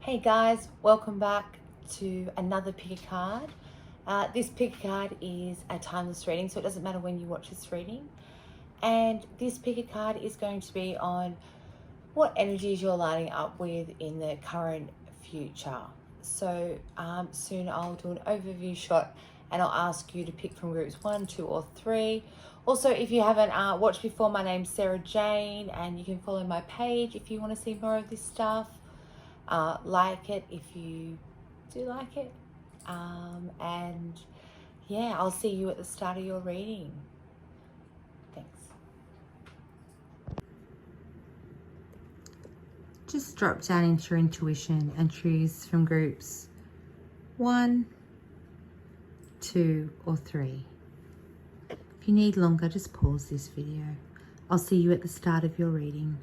Hey guys, welcome back to another pick a card. This pick a card is a timeless reading, so it doesn't matter when you watch this reading. And this pick a card is going to be on what energies you're lining up with in the current future. So soon I'll do an overview shot and I'll ask you to pick from groups 1, 2, or 3. Also, if you haven't watched before, my name's Sarah Jane, and you can follow my page if you want to see more of this stuff. Like it if you do like it, and yeah, I'll see you at the start of your reading. Thanks. Just drop down into your intuition and choose from groups 1, 2, or 3. If you need longer, just pause this video. I'll see you at the start of your reading.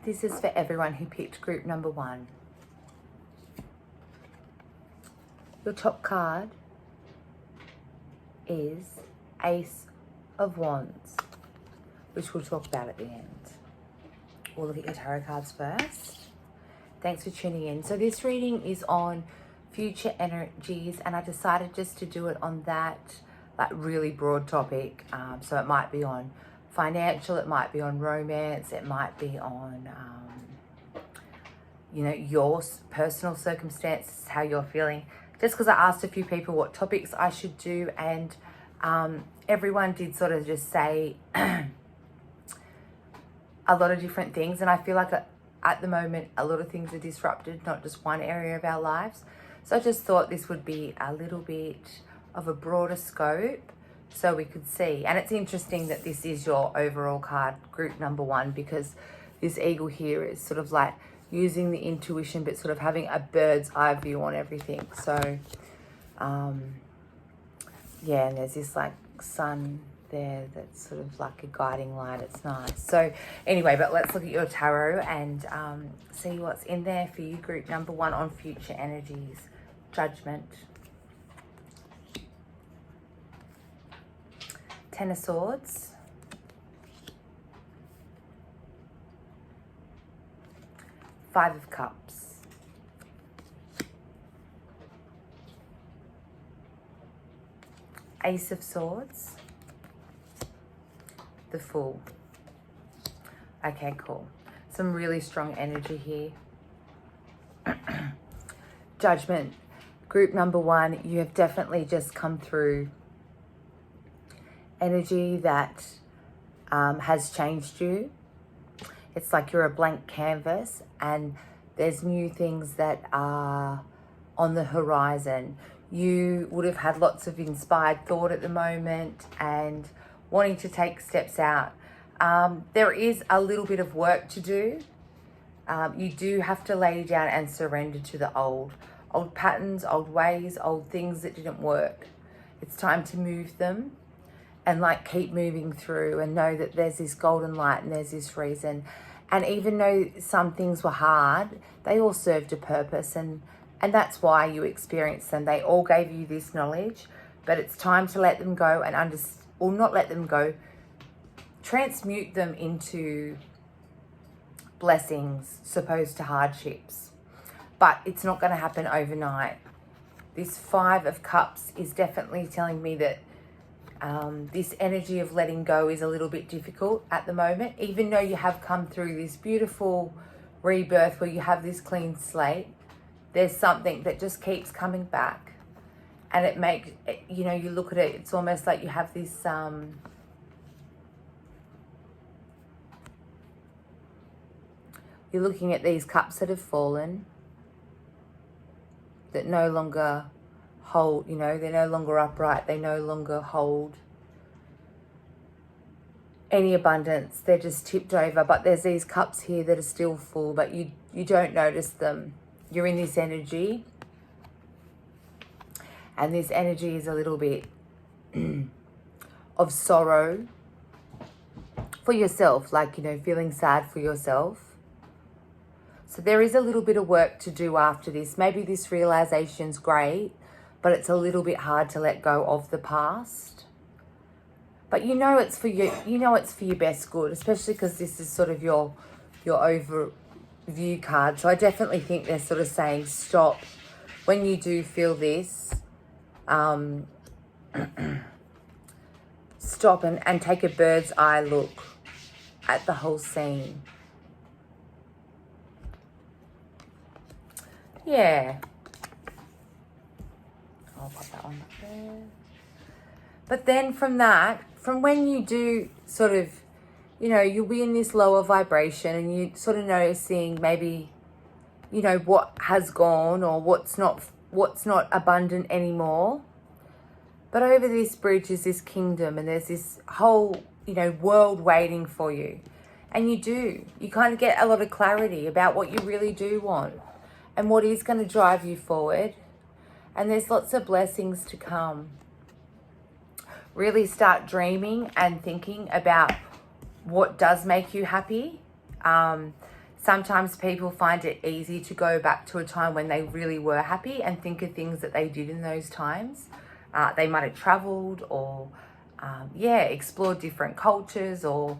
This is for everyone who picked group number 1. Your top card is Ace of Wands, which we'll talk about at the end. We'll look at your tarot cards first. Thanks for tuning in. So this reading is on future energies, and I decided just to do it on that like really broad topic. So it might be on financial, it might be on romance, it might be on your personal circumstances, how you're feeling. Just because I asked a few people what topics I should do, and everyone did sort of just say a lot of different things, and I feel like at the moment a lot of things are disrupted, not just one area of our lives. So I just thought this would be a little bit of a broader scope so we could see. And it's interesting that this is your overall card, group number 1, because this eagle here is sort of like using the intuition but sort of having a bird's eye view on everything. So yeah, and there's this like sun there that's sort of like a guiding light. It's nice. So anyway, but let's look at your tarot and see what's in there for you, group number 1, on future energies. Judgment, 10 of Swords, Five of Cups, Ace of Swords, the Fool. Okay, cool. Some really strong energy here. Judgment, group number 1, you have definitely just come through energy that has changed you. It's like you're a blank canvas and there's new things that are on the horizon. You would have had lots of inspired thought at the moment and wanting to take steps out. There is a little bit of work to do. You do have to lay down and surrender to the old patterns, old ways, old things that didn't work. It's time to move them and like keep moving through and know that there's this golden light and there's this reason. And even though some things were hard, they all served a purpose, and that's why you experienced them. They all gave you this knowledge, but it's time to let them go and or not let them go, transmute them into blessings supposed to hardships. But it's not going to happen overnight. This 5 of Cups is definitely telling me that this energy of letting go is a little bit difficult at the moment, even though you have come through this beautiful rebirth where you have this clean slate. There's something that just keeps coming back, and it makes, you look at it, it's almost like you have this you're looking at these cups that have fallen, that no longer hold, they're no longer upright, they no longer hold any abundance, they're just tipped over. But there's these cups here that are still full, but you don't notice them. You're in this energy, and this energy is a little bit of sorrow for yourself, like, feeling sad for yourself. So there is a little bit of work to do after this. Maybe this realization's great, but it's a little bit hard to let go of the past. But it's for you, it's for your best good, especially because this is sort of your view card. So I definitely think they're sort of saying stop when you do feel this. Stop and take a bird's eye look at the whole scene. Yeah. I'll put that one up there. But then from when you do sort of, you know, you'll be in this lower vibration and you sort of noticing maybe, you know, what has gone or what's not abundant anymore. But over this bridge is this kingdom, and there's this whole, you know, world waiting for you. And you kind of get a lot of clarity about what you really do want and what is going to drive you forward. And there's lots of blessings to come. Really start dreaming and thinking about what does make you happy. Sometimes people find it easy to go back to a time when they really were happy and think of things that they did in those times. They might have traveled or, explored different cultures or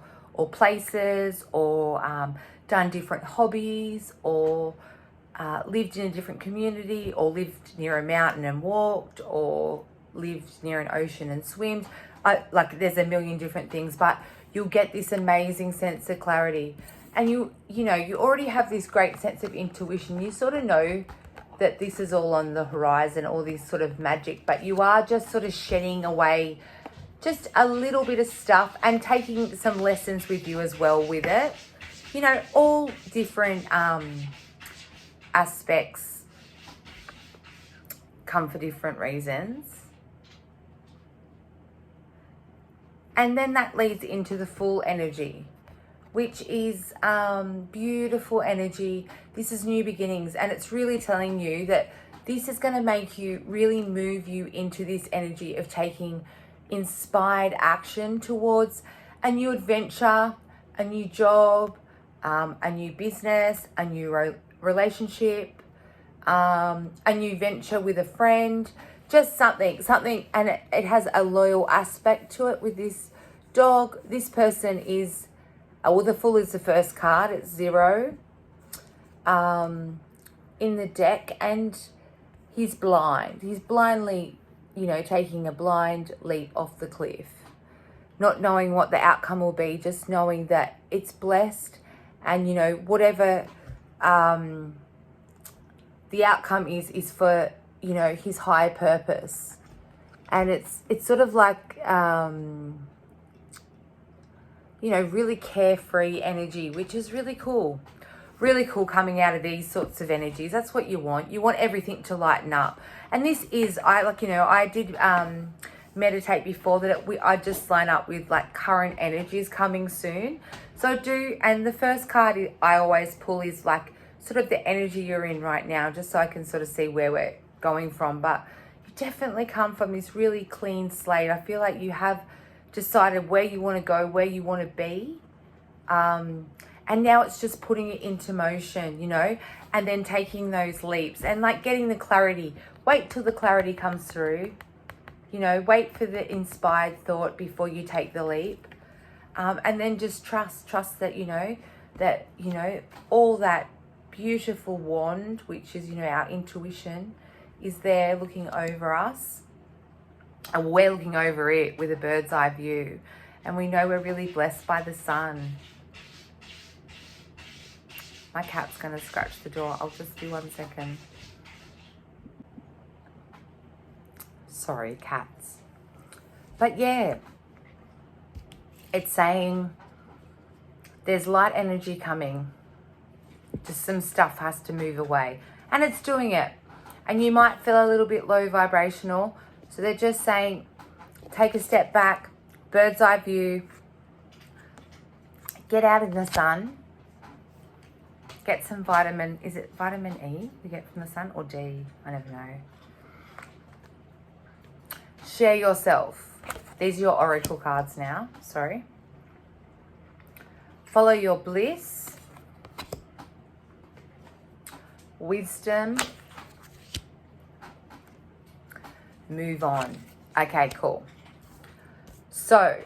places, or done different hobbies, or lived in a different community, or lived near a mountain and walked, or lived near an ocean and swimmed. Like there's a million different things, but you'll get this amazing sense of clarity. And you already have this great sense of intuition. You sort of know that this is all on the horizon, all this sort of magic, but you are just sort of shedding away just a little bit of stuff and taking some lessons with you as well with it. You know, all different aspects come for different reasons. And then that leads into the full energy, which is beautiful energy. This is new beginnings, and it's really telling you that this is going to make you, really move you into this energy of taking inspired action towards a new adventure, a new job, a new business, a new relationship, a new venture with a friend, just something, and it has a loyal aspect to it with this dog. This person is, the Fool is the first card, it's 0 in the deck, and he's blind. He's blindly, taking a blind leap off the cliff, not knowing what the outcome will be, just knowing that it's blessed, and, whatever the outcome is for, his higher purpose. And it's sort of like, really carefree energy, which is really cool. Really cool coming out of these sorts of energies. That's what you want. You want everything to lighten up. And this is, I did meditate before that I just line up with like current energies coming soon. So and the first card I always pull is like sort of the energy you're in right now, just so I can sort of see where we're going from. But you definitely come from this really clean slate. I feel like you have decided where you want to go, where you want to be. And now it's just putting it into motion, and then taking those leaps and like getting the clarity. Wait till the clarity comes through, wait for the inspired thought before you take the leap. And then just trust that, all that beautiful wand, which is, our intuition, is there looking over us. And we're looking over it with a bird's eye view. And we know we're really blessed by the sun. My cat's going to scratch the door. I'll just do 1 second. Sorry, cats. But yeah, it's saying there's light energy coming. Just some stuff has to move away. And it's doing it. And you might feel a little bit low vibrational. So they're just saying, take a step back, bird's eye view, get out in the sun, get some is it vitamin E we get from the sun, or D? I never know. Share yourself. These are your oracle cards now, sorry. Follow your bliss, wisdom, move on. Okay, cool. So,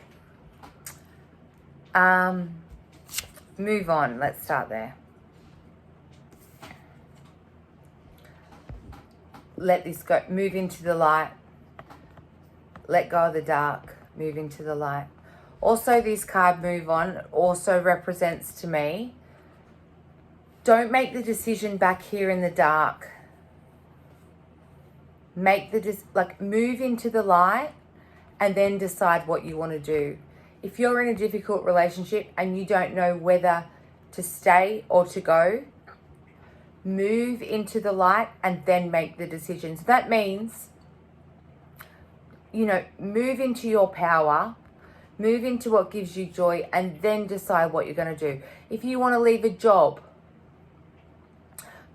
move on. Let's start there. let this go, move into the light, let go of the dark, move into the light. Also, this card, move on, also represents to me, don't make the decision back here in the dark. Move into the light and then decide what you want to do. If you're in a difficult relationship and you don't know whether to stay or to go, move into the light and then make the decision. So that means, move into your power, move into what gives you joy, and then decide what you're going to do. If you want to leave a job,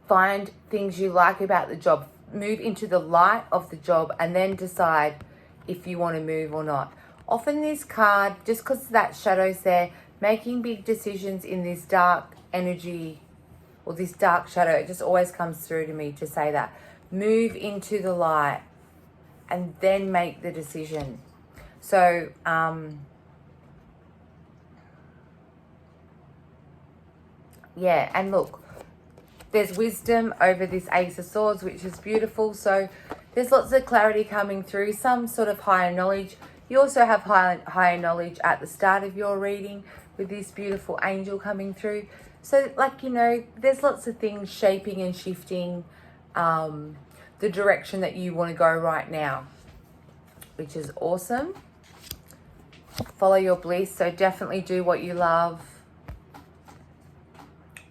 find things you like about the job, move into the light of the job, and then decide if you want to move or not. Often this card, just because that shadow's there, making big decisions in this dark energy or this dark shadow, it just always comes through to me to say that. Move into the light and then make the decision. So, yeah, and look, there's wisdom over this Ace of Swords, which is beautiful. So there's lots of clarity coming through, some sort of higher knowledge. You also have higher knowledge at the start of your reading with this beautiful angel coming through. So, there's lots of things shaping and shifting the direction that you want to go right now, which is awesome. Follow your bliss. So definitely do what you love,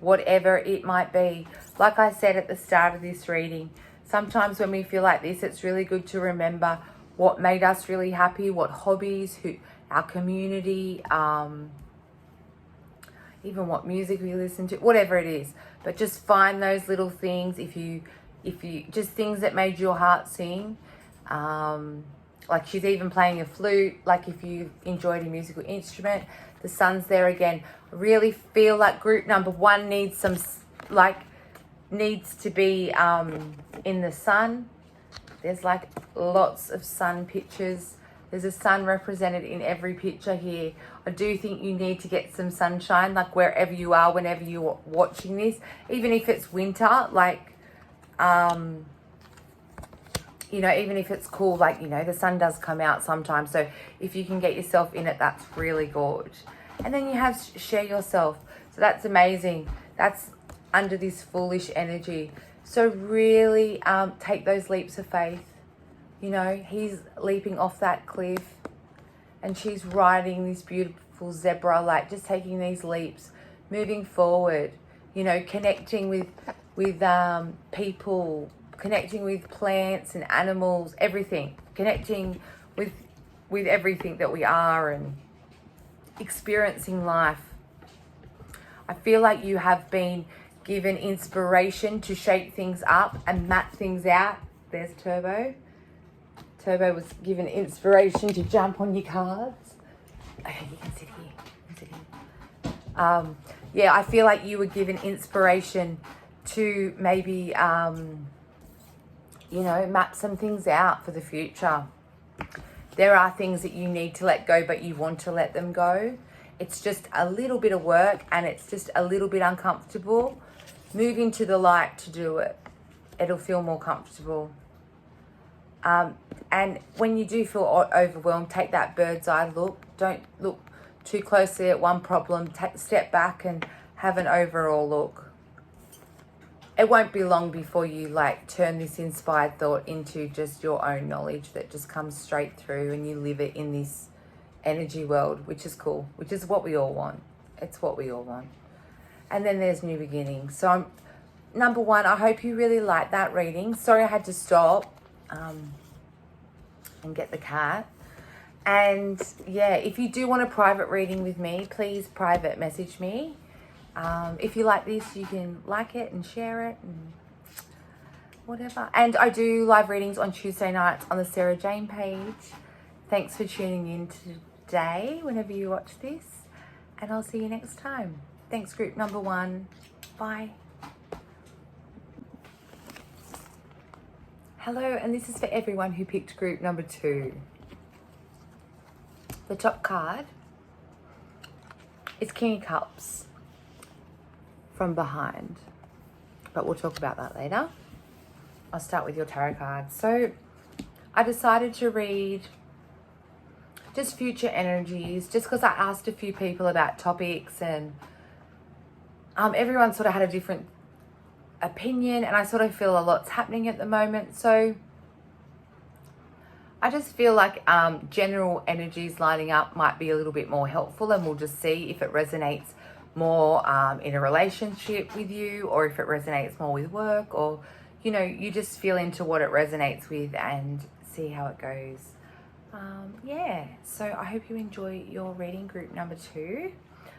whatever it might be. Like I said at the start of this reading, sometimes when we feel like this, it's really good to remember what made us really happy, what hobbies, our community, even what music we listen to, whatever it is. But just find those little things, if you just things that made your heart sing. Like she's even playing a flute, like if you enjoyed a musical instrument. The sun's there again. I really feel like group number 1 needs to be in the sun. There's lots of sun pictures. There's a sun represented in every picture here. I do think you need to get some sunshine, wherever you are, whenever you're watching this, even if it's winter, even if it's cool, the sun does come out sometimes. So if you can get yourself in it, that's really good. And then you have share yourself. So that's amazing. That's under this foolish energy. So really take those leaps of faith. He's leaping off that cliff and she's riding this beautiful zebra, just taking these leaps, moving forward, connecting with people, connecting with plants and animals, everything, connecting with everything that we are and experiencing life. I feel like you have been given inspiration to shake things up and map things out. There's Turbo. Turbo was given inspiration to jump on your cards. Okay, you can sit here. Yeah, I feel like you were given inspiration to maybe, map some things out for the future. There are things that you need to let go, but you want to let them go. It's just a little bit of work and it's just a little bit uncomfortable. Move into the light to do it. It'll feel more comfortable. And when you do feel overwhelmed, take that bird's eye look. Don't look too closely at one problem. Step back and have an overall look. It won't be long before you turn this inspired thought into just your own knowledge that just comes straight through and you live it in this energy world, which is cool, which is what we all want. It's what we all want. And then there's new beginnings. So number 1, I hope you really like that reading. Sorry I had to stop and get the cat. And yeah, if you do want a private reading with me, please private message me. If you like this, you can like it and share it and whatever. And I do live readings on Tuesday nights on the Sarah Jane page. Thanks for tuning in today, whenever you watch this. And I'll see you next time. Thanks, group number 1. Bye. Hello, and this is for everyone who picked group number 2. The top card is King of Cups from behind, but we'll talk about that later. I'll start with your tarot cards. So I decided to read just future energies, just because I asked a few people about topics, and everyone sort of had a different opinion, and I sort of feel a lot's happening at the moment. So I just feel like general energies lining up might be a little bit more helpful, and we'll just see if it resonates more in a relationship with you, or if it resonates more with work, or, you know, you just feel into what it resonates with and see how it goes. Yeah, so I hope you enjoy your reading group number 2,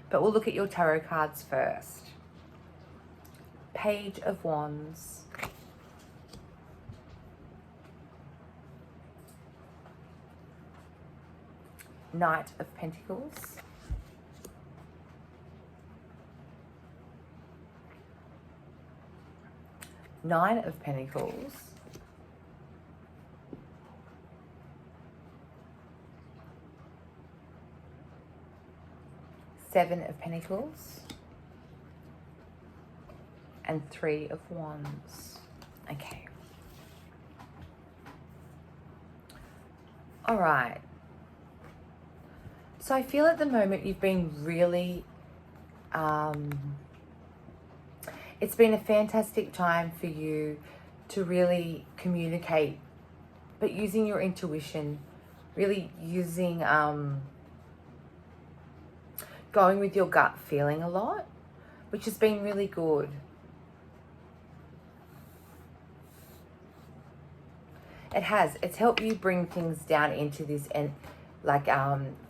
but we'll look at your tarot cards first. Page of Wands. Knight of Pentacles. Nine of Pentacles. Seven of Pentacles. And Three of Wands. Okay. All right. So I feel at the moment you've been really, it's been a fantastic time for you to really communicate, but using your intuition, really using, going with your gut feeling a lot, which has been really good. It has. It's helped you bring things down into this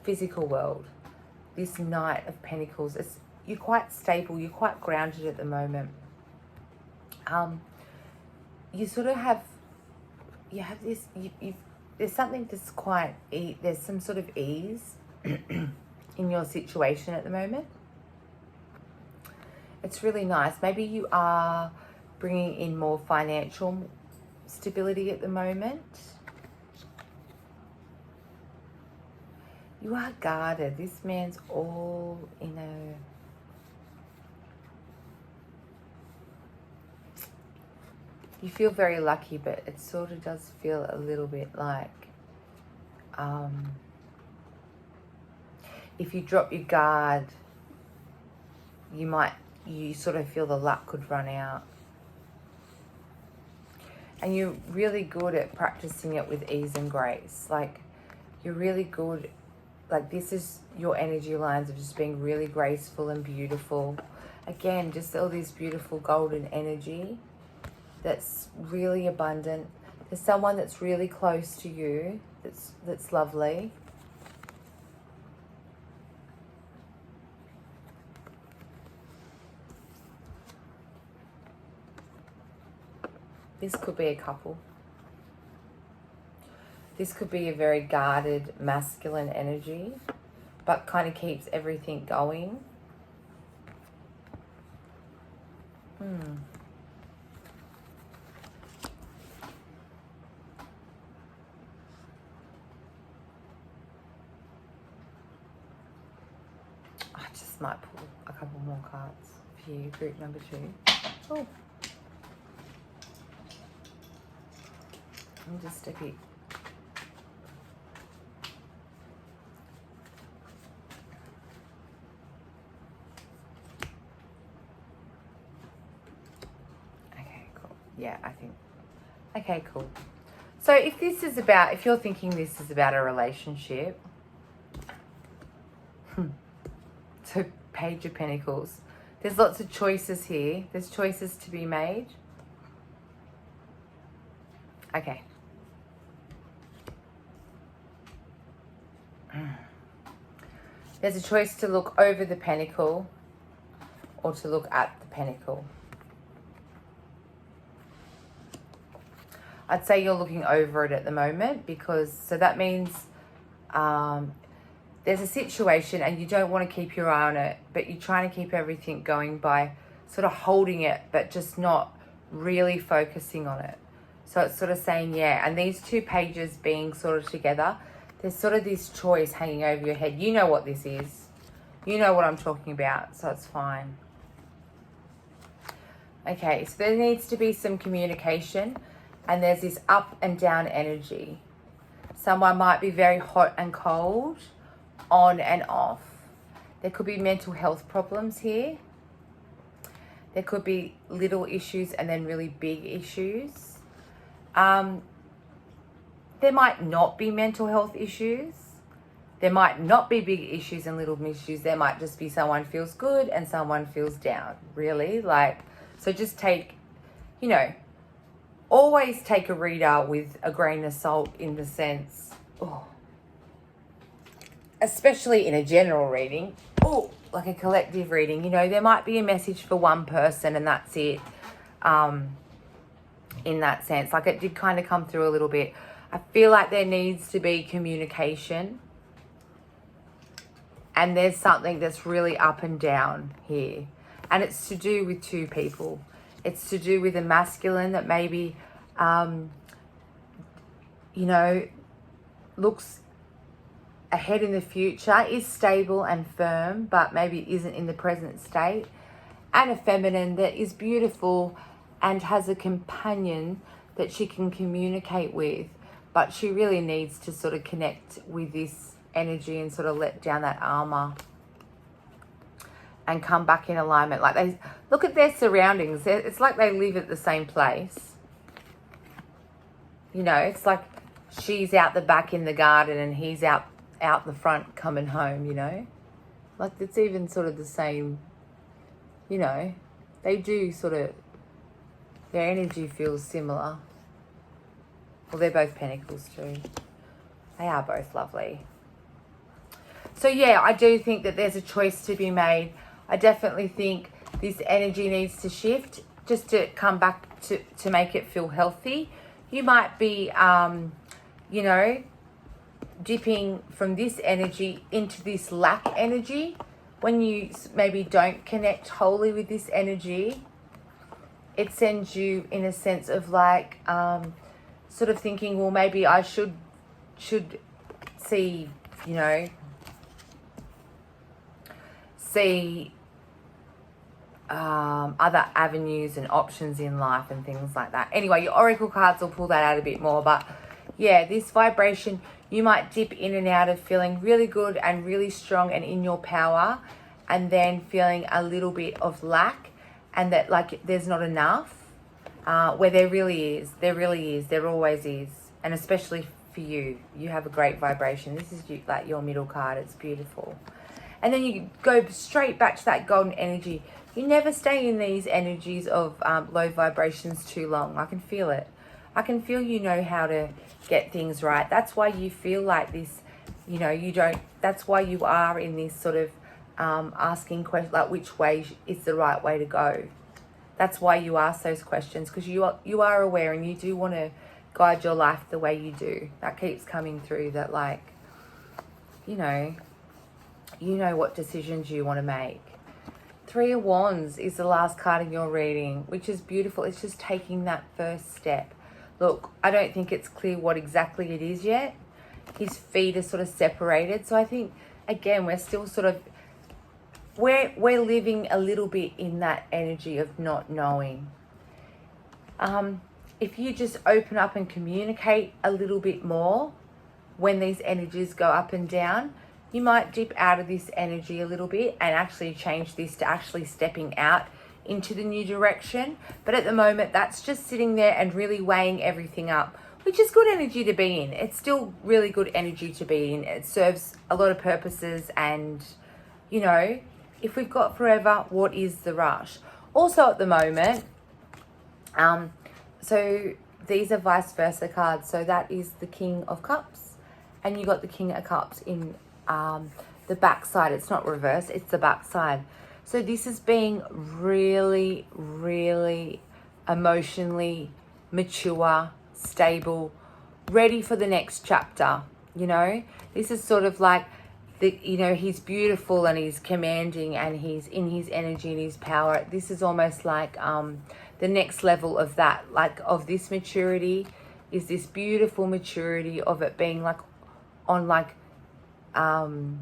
physical world. This Knight of Pentacles, you're quite stable, you're quite grounded at the moment. You sort of have, there's something that's quite, there's some sort of ease in your situation at the moment. It's really nice. Maybe you are bringing in more financial stability at the moment. You are guarded. This man's all in a... You feel very lucky, but it sort of does feel a little bit like... if you drop your guard, you sort of feel the luck could run out. And you're really good at practicing it with ease and grace. Like, you're really good, like this is your energy lines of just being really graceful and beautiful. Again, just all this beautiful golden energy that's really abundant. There's someone that's really close to you that's lovely. This could be a couple. This could be a very guarded, masculine energy, but kind of keeps everything going. I just might pull a couple more cards for you, group number 2. Oh. I'm just a bit... Okay, cool. Yeah, I think... Okay, cool. So if you're thinking this is about a relationship... So, Page of Pentacles. There's lots of choices here. There's choices to be made. Okay. There's a choice to look over the pentacle or to look at the pentacle. I'd say you're looking over it at the moment so that means there's a situation and you don't want to keep your eye on it, but you're trying to keep everything going by sort of holding it, but just not really focusing on it. So it's sort of saying, yeah, and these two pages being sort of together, there's sort of this choice hanging over your head. You know what this is. You know what I'm talking about, so it's fine. Okay, so there needs to be some communication. And there's this up and down energy. Someone might be very hot and cold, on and off. There could be mental health problems here. There could be little issues and then really big issues. There might not be mental health issues. There might not be big issues and little issues. There might just be someone feels good and someone feels down, really. Like, so just take, you know, always take a reader with a grain of salt in the sense, especially in a general reading, like a collective reading, you know, there might be a message for one person and that's it. In that sense, like it did kind of come through a little bit. I feel like there needs to be communication. And there's something that's really up and down here. And it's to do with two people. It's to do with a masculine that maybe, you know, looks ahead in the future, is stable and firm, but maybe isn't in the present state. And a feminine that is beautiful and has a companion that she can communicate with. But she really needs to sort of connect with this energy and sort of let down that armor and come back in alignment. Like they look at their surroundings. It's like they live at the same place. You know, it's like she's out the back in the garden and he's out the front coming home, you know. Like it's even sort of the same, you know. They do sort of, their energy feels similar. Well, they're both pentacles too. They are both lovely. So yeah, I do think that there's a choice to be made. I definitely think this energy needs to shift just to come back to make it feel healthy. You might be, you know, dipping from this energy into this lack energy. When you maybe don't connect wholly with this energy, it sends you in a sense of like, sort of thinking, well, maybe I should see, you know, other avenues and options in life and things like that. Anyway, your oracle cards will pull that out a bit more, but yeah, this vibration, you might dip in and out of feeling really good and really strong and in your power, and then feeling a little bit of lack and that like there's not enough, where there really is, there always is. And especially for you, you have a great vibration. This is like your middle card. It's beautiful. And then you go straight back to that golden energy. You never stay in these energies of low vibrations too long. I can feel it. I can feel you know how to get things right. That's why you feel like this, you know, you don't, that's why you are in this sort of asking questions, like which way is the right way to go. That's why you ask those questions, because you are aware and you do want to guide your life the way you do. That keeps coming through, that like, you know what decisions you want to make. 3 of Wands is the last card in your reading, which is beautiful. It's just taking that first step. Look, I don't think it's clear what exactly it is yet. His feet are sort of separated. So I think, again, we're still sort of, we're living a little bit in that energy of not knowing. If you just open up and communicate a little bit more when these energies go up and down, you might dip out of this energy a little bit and actually change this to actually stepping out into the new direction. But at the moment, that's just sitting there and really weighing everything up, which is good energy to be in. It's still really good energy to be in. It serves a lot of purposes. And, you know, if we've got forever, what is the rush? Also at the moment, so these are vice versa cards. So that is the King of Cups, and you got the King of Cups in the back side. It's not reversed, it's the back side. So this is being really, really emotionally mature, stable, ready for the next chapter. You know, this is sort of like the, you know, he's beautiful and he's commanding and he's in his energy and his power. This is almost like the next level of that, like of this maturity, is this beautiful maturity of it being like on like oh,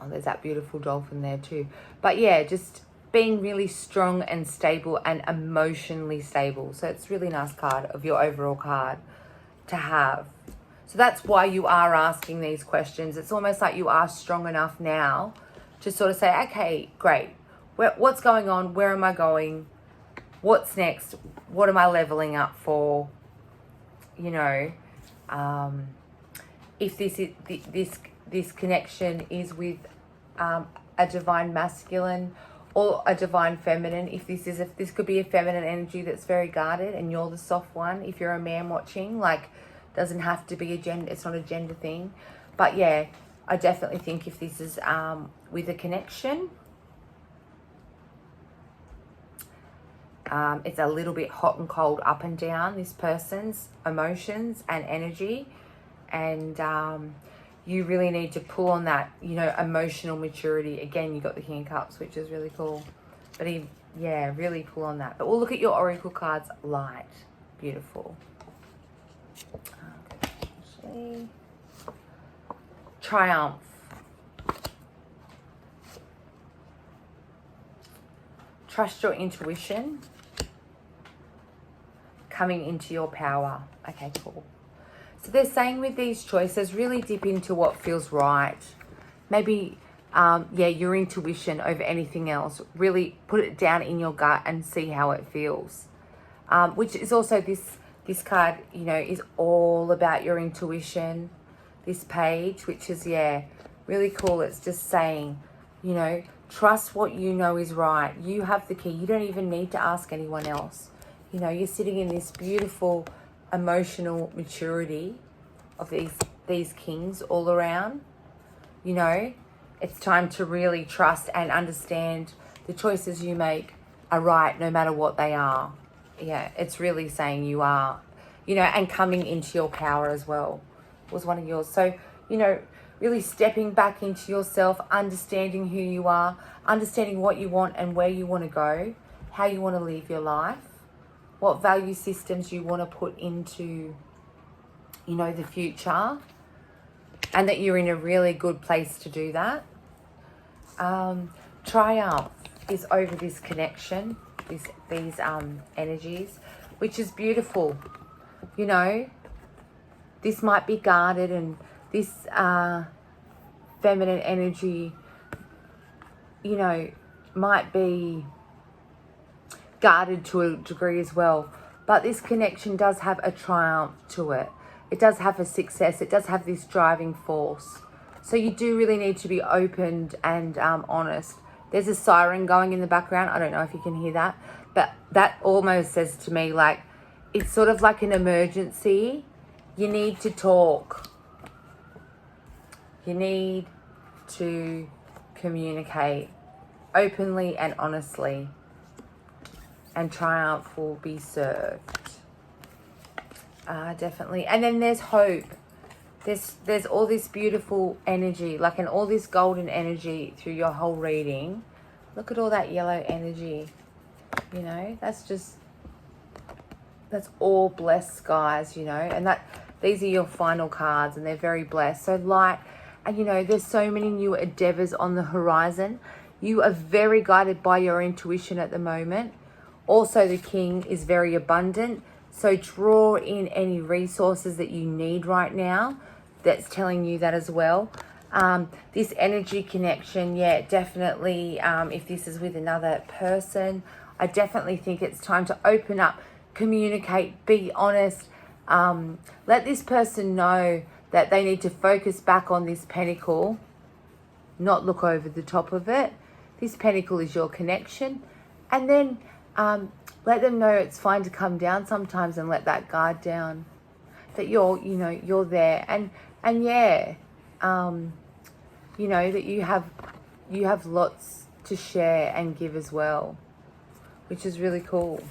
there's that beautiful dolphin there too. But yeah, just being really strong and stable and emotionally stable. So it's a really nice card of your overall card to have. So that's why you are asking these questions. It's almost like you are strong enough now to sort of say, okay, great. What's going on? Where am I going? What's next? What am I leveling up for? You know, if this connection is with a divine masculine or a divine feminine, if this could be a feminine energy that's very guarded and you're the soft one. If you're a man watching, like, doesn't have to be a gender, it's not a gender thing. But yeah, I definitely think if this is with a connection, it's a little bit hot and cold, up and down, this person's emotions and energy. And you really need to pull on that, you know, emotional maturity. Again, you got the King of Cups, which is really cool. But yeah, really pull on that. But we'll look at your oracle cards. Light. Beautiful. Actually, Triumph. Trust your intuition. Coming into your power. Okay, cool. So they're saying with these choices, really dip into what feels right. Maybe, yeah, your intuition over anything else. Really put it down in your gut and see how it feels. Which is also this card, you know, is all about your intuition. This page, which is, yeah, really cool. It's just saying, you know, trust what you know is right. You have the key. You don't even need to ask anyone else. You know, you're sitting in this beautiful emotional maturity of these kings all around. You know, it's time to really trust and understand the choices you make are right no matter what they are. Yeah, it's really saying you are, you know, and coming into your power as well was one of yours. So, you know, really stepping back into yourself, understanding who you are, understanding what you want and where you want to go, how you want to live your life, what value systems you want to put into, you know, the future, and that you're in a really good place to do that. Triumph is over this connection, these energies, which is beautiful. You know, this might be guarded, and this feminine energy, you know, might be guarded to a degree as well. But this connection does have a triumph to it. It does have a success. It does have this driving force. So you do really need to be open and honest. There's a siren going in the background. I don't know if you can hear that. But that almost says to me, like, it's sort of like an emergency. You need to talk. You need to communicate openly and honestly. And triumph will be served. Definitely. And then there's hope. There's all this beautiful energy, like, and all this golden energy through your whole reading. Look at all that yellow energy. You know, that's all blessed skies, you know, and these are your final cards, and they're very blessed. So light, and you know, there's so many new endeavors on the horizon. You are very guided by your intuition at the moment. Also, the King is very abundant. So draw in any resources that you need right now. That's telling you that as well. This energy connection, yeah, definitely, if this is with another person, I definitely think it's time to open up, communicate, be honest. Let this person know that they need to focus back on this pentacle, not look over the top of it. This pentacle is your connection. And then let them know it's fine to come down sometimes and let that guard down. That you're there. And yeah, you know, that you have lots to share and give as well, which is really cool.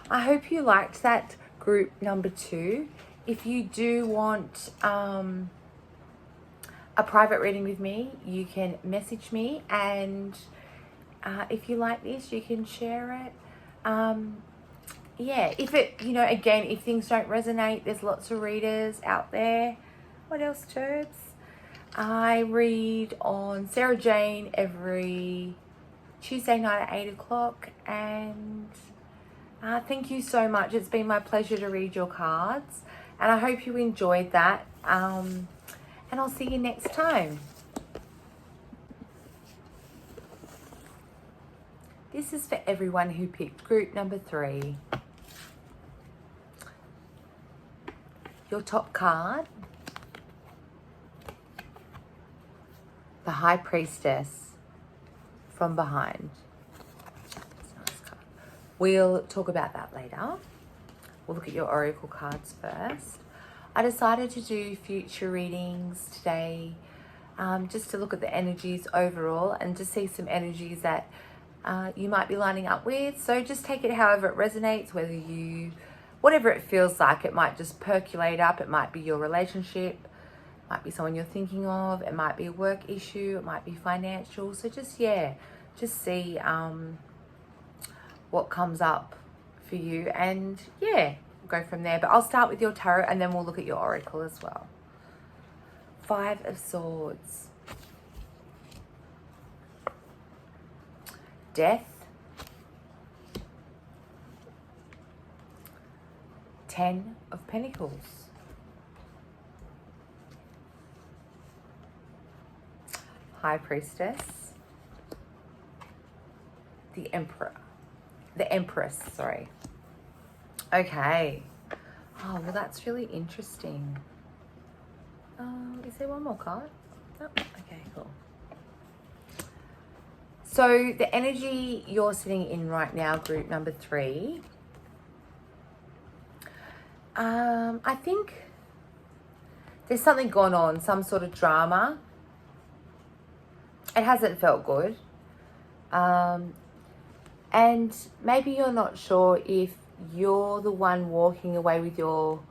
I hope you liked that group number 2. If you do want a private reading with me, you can message me, and if you like this, you can share it. Yeah, if it, you know, again, if things don't resonate, there's lots of readers out there. What else, turds? I read on Sarah Jane every Tuesday night at 8 o'clock. And thank you so much. It's been my pleasure to read your cards. And I hope you enjoyed that. And I'll see you next time. This is for everyone who picked group number 3. Your top card, the High Priestess from behind. That's a nice card. We'll talk about that later. We'll look at your oracle cards first. I decided to do future readings today, just to look at the energies overall and to see some energies that you might be lining up with. So just take it however it resonates, whatever it feels like. It might just percolate up. It might be your relationship. It might be someone you're thinking of. It might be a work issue. It might be financial. So just see what comes up for you. And go from there. But I'll start with your tarot and then we'll look at your oracle as well. 5 of Swords. Death. 10 of Pentacles. High Priestess. The Empress, sorry. Okay. Oh, well, that's really interesting. Is there one more card? Oh, okay, cool. So the energy you're sitting in right now, group number 3, I think there's something going on, some sort of drama. It hasn't felt good. And maybe you're not sure if you're the one walking away with your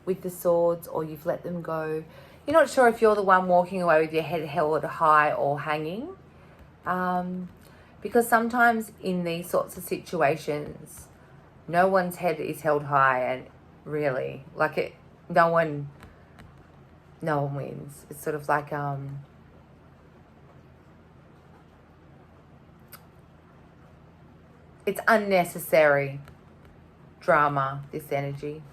with the swords, or you've let them go. You're not sure if you're the one walking away with your head held high or hanging. Because sometimes in these sorts of situations, no one's head is held high, and really, no one wins. It's sort of like, it's unnecessary drama, this energy.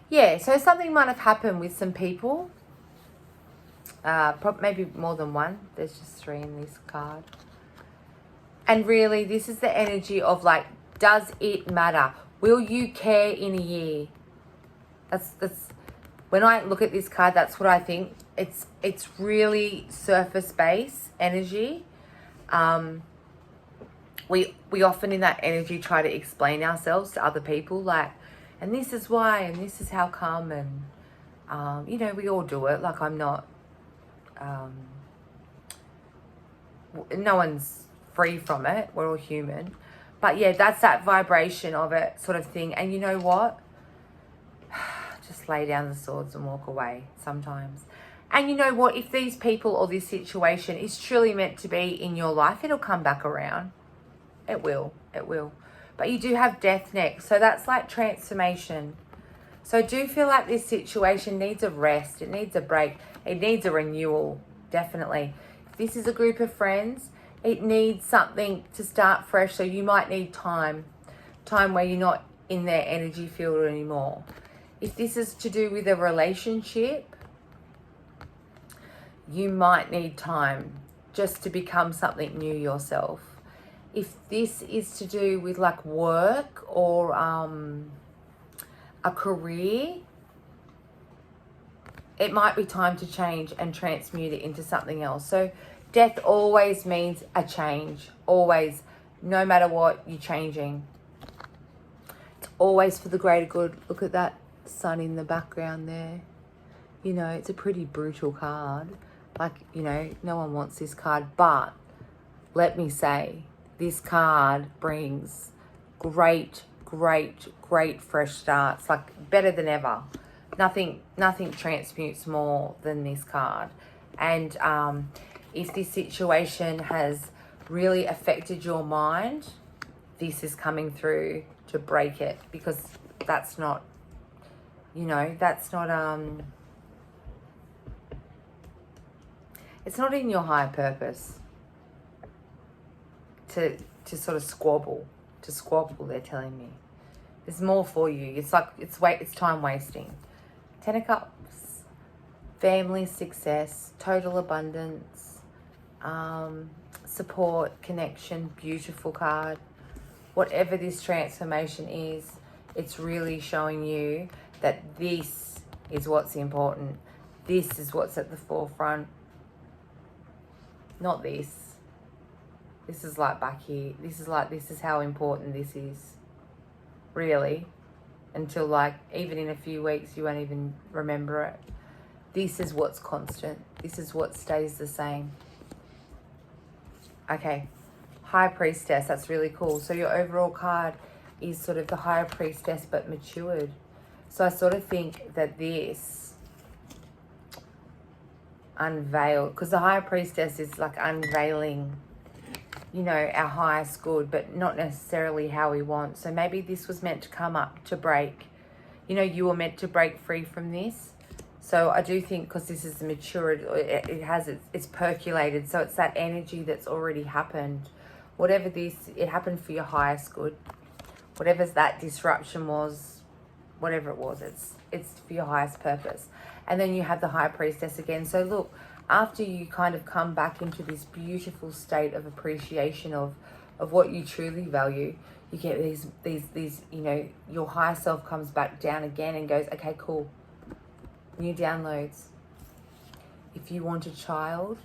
Yeah, so something might have happened with some people. Maybe more than one. There's just 3 in this card. And really, this is the energy of does it matter? Will you care in a year? That's when I look at this card, that's what I think. It's really surface base energy. We often in that energy try to explain ourselves to other people, and this is why, and this is how come, and we all do it. I'm not. No one's free from it. We're all human, but yeah, that's that vibration of it, sort of thing. And you know what? Just lay down the swords and walk away sometimes. And you know what? If these people or this situation is truly meant to be in your life, it'll come back around. It will. It will. But you do have death next. So that's like transformation. So I do feel like this situation needs a rest. It needs a break. It needs a renewal. Definitely. If this is a group of friends, it needs something to start fresh. So you might need time. Time where you're not in their energy field anymore. If this is to do with a relationship, you might need time just to become something new yourself. If this is to do with work or a career, it might be time to change and transmute it into something else. So death always means a change. Always. No matter what, you're changing. It's always for the greater good. Look at that sun in the background there. It's a pretty brutal card. No one wants this card. But let me say, this card brings great fresh starts. Better than ever. Nothing transmutes more than this card. And if this situation has really affected your mind, this is coming through to break it, because that's not It's not in your higher purpose to sort of squabble. They're telling me. There's more for you. It's like it's time wasting. 10 of Cups, family success, total abundance, support, connection, beautiful card. Whatever this transformation is, it's really showing you that this is what's important. This is what's at the forefront. Not this. This is like back here. This is how important this is. Really. Until like, even in a few weeks, you won't even remember it. This is what's constant. This is what stays the same. Okay. High Priestess, that's really cool. So your overall card is sort of the Higher Priestess, but matured. So I sort of think that this unveiled, because the Higher Priestess is like unveiling, you know, our highest good, but not necessarily how we want. So maybe this was meant to come up to break. You know, you were meant to break free from this. So I do think, because this is matured, it's percolated. So it's that energy that's already happened. Whatever this, it happened for your highest good. Whatever that disruption was, whatever it was, it's for your highest purpose. And then you have the High Priestess again. So look, after you kind of come back into this beautiful state of appreciation of what you truly value, you get these, you know, your higher self comes back down again and goes, okay, cool. New downloads. If you want a child,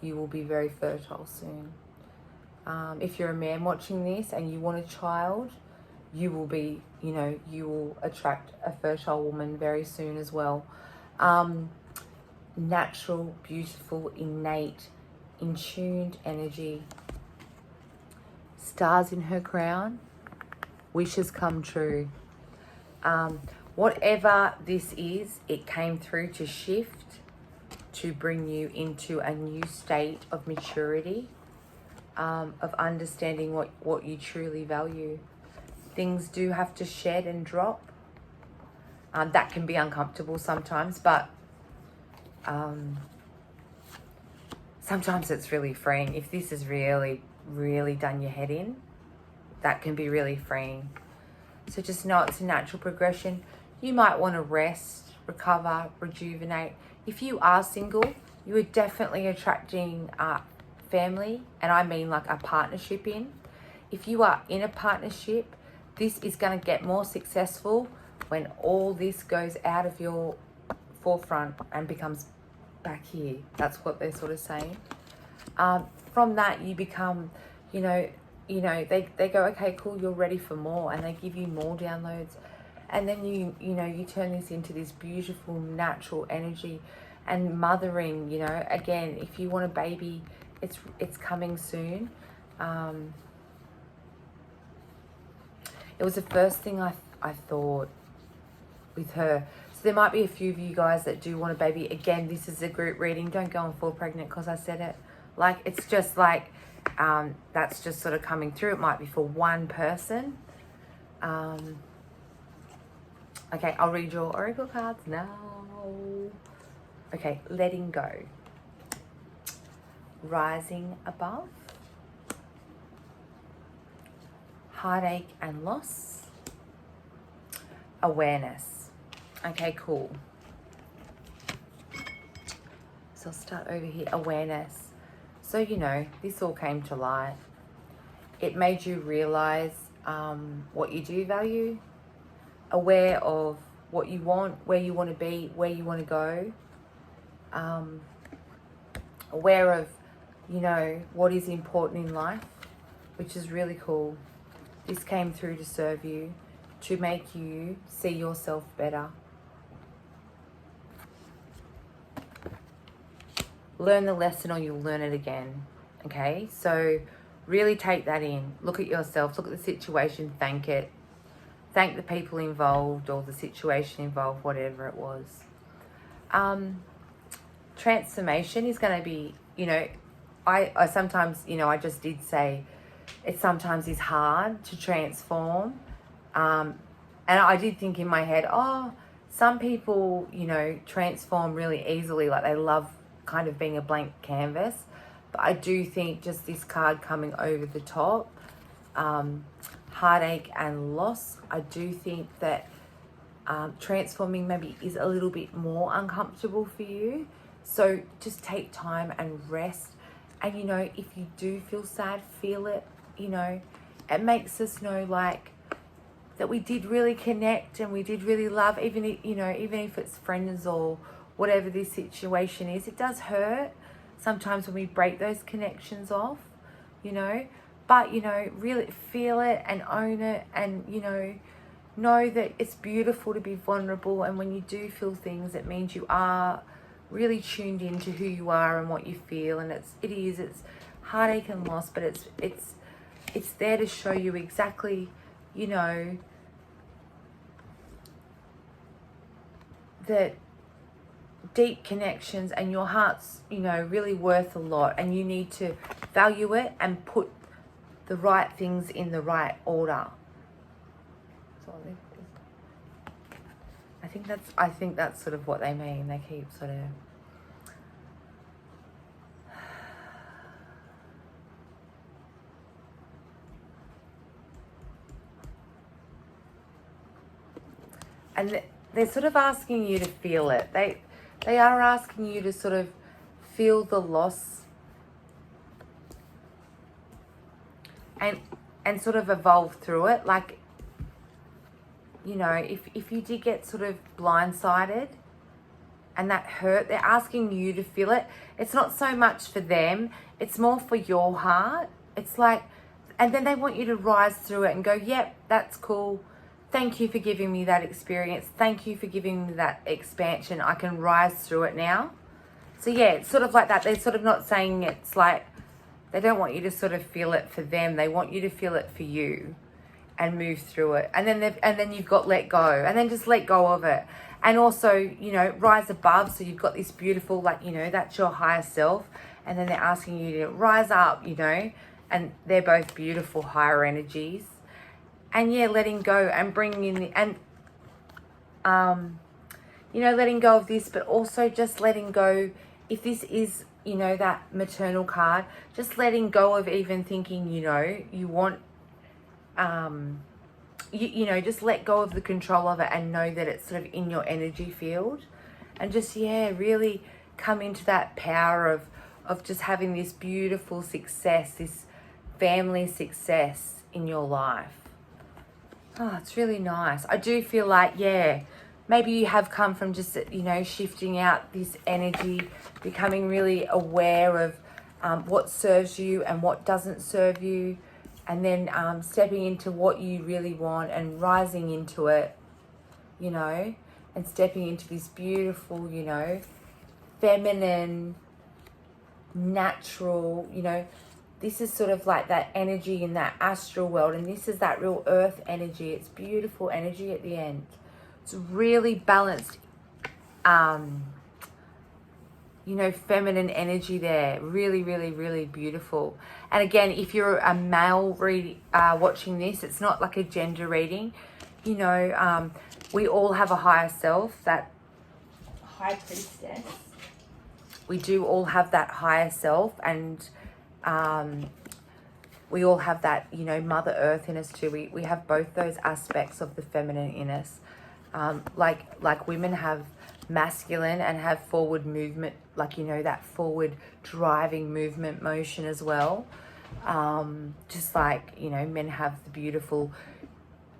you will be very fertile soon. If you're a man watching this and you want a child, you will be, you know, you will attract a fertile woman very soon as well. Natural, beautiful, innate, in-tuned energy. Stars in her crown. Wishes come true. Whatever this is, it came through to shift, to bring you into a new state of maturity. Of understanding what you truly value. Things do have to shed and drop. That can be uncomfortable sometimes, but sometimes it's really freeing. If this has really, really done your head in, that can be really freeing. So just know it's a natural progression. You might want to rest, recover, rejuvenate. If you are single, you are definitely attracting family, and I mean like a partnership in. If you are in a partnership, this is going to get more successful when all this goes out of your forefront and becomes back here. That's what they're sort of saying. From that, you become, you know, they go, okay, cool, you're ready for more, and they give you more downloads, and then you turn this into this beautiful natural energy and mothering. You know, again, if you want a baby, it's coming soon. It was the first thing I thought with her. So there might be a few of you guys that do want a baby. Again, this is a group reading. Don't go and fall pregnant because I said it. Like, it's just like, that's just sort of coming through. It might be for one person. Okay, I'll read your oracle cards now. Okay, letting go. Rising above. Heartache and loss. Awareness. Okay, cool. So I'll start over here. Awareness. So, you know, this all came to light. It made you realize what you do value. Aware of what you want, where you want to be, where you want to go. Aware of, you know, what is important in life, which is really cool. This came through to serve you, to make you see yourself better. Learn the lesson or you'll learn it again, okay? So really take that in. Look at yourself, look at the situation, thank it. Thank the people involved or the situation involved, whatever it was. Transformation is going to be, you know, I sometimes, you know, I just did say it sometimes is hard to transform. And I did think in my head, oh, some people, you know, transform really easily. Like they love kind of being a blank canvas. But I do think just this card coming over the top, heartache and loss, I do think that transforming maybe is a little bit more uncomfortable for you. So just take time and rest. And, you know, if you do feel sad, feel it, you know. It makes us know, like, that we did really connect and we did really love, even if, you know, even if it's friends or whatever this situation is. It does hurt sometimes when we break those connections off, you know. But, you know, really feel it and own it, and, you know that it's beautiful to be vulnerable. And when you do feel things, it means you are really tuned into who you are and what you feel. And it's heartache and loss, but it's there to show you exactly, you know, that deep connections and your heart's, you know, really worth a lot, and you need to value it and put the right things in the right order. I think that's sort of what they mean. They keep sort of and they're sort of asking you to feel it. They are asking you to sort of feel the loss and sort of evolve through it. Like, you know, if you did get sort of blindsided and that hurt, they're asking you to feel it. It's not so much for them, it's more for your heart. It's like, and then they want you to rise through it and go, yep, that's cool. Thank you for giving me that experience. Thank you for giving me that expansion. I can rise through it now. So yeah, it's sort of like that. They're sort of not saying it's like, they don't want you to sort of feel it for them. They want you to feel it for you and move through it. And then you've got let go, and then just let go of it. And also, you know, rise above. So you've got this beautiful, like, you know, that's your higher self. And then they're asking you to rise up, you know, and they're both beautiful higher energies. And yeah, letting go and bringing in, and, you know, letting go of this, but also just letting go, if this is, you know, that maternal card, just letting go of even thinking, you know, you want, you know, just let go of the control of it and know that it's sort of in your energy field. And just, yeah, really come into that power of just having this beautiful success, this family success in your life. Oh, it's really nice. I do feel like, yeah, maybe you have come from just, you know, shifting out this energy, becoming really aware of what serves you and what doesn't serve you, and then stepping into what you really want and rising into it, you know, and stepping into this beautiful, you know, feminine, natural, you know, this is sort of like that energy in that astral world, and this is that real earth energy. It's beautiful energy at the end. It's really balanced, you know, feminine energy there. Really, really, really beautiful. And again, if you're a male watching this, it's not like a gender reading. You know, we all have a higher self, that high priestess. We do all have that higher self, and we all have that, you know, Mother Earth in us too. We have both those aspects of the feminine in us. Like women have masculine and have forward movement, like, you know, that forward driving movement motion as well. Just like, you know, men have the beautiful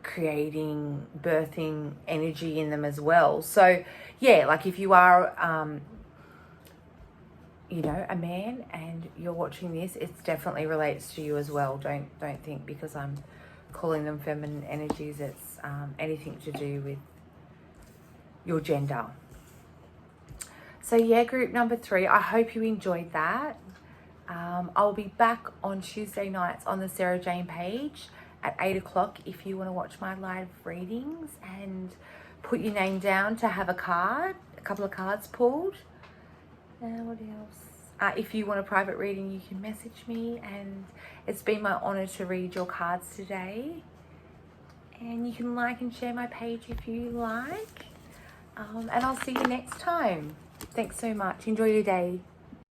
creating, birthing energy in them as well. So yeah, like if you are, you know, a man and you're watching this, it definitely relates to you as well. Don't think because I'm calling them feminine energies, it's anything to do with your gender. So yeah, group number 3, I hope you enjoyed that. I'll be back on Tuesday nights on the Sarah Jane page at 8 o'clock if you want to watch my live readings and put your name down to have a couple of cards pulled. What else? If you want a private reading, you can message me, and it's been my honor to read your cards today. And you can like and share my page if you like. And I'll see you next time. Thanks so much. Enjoy your day.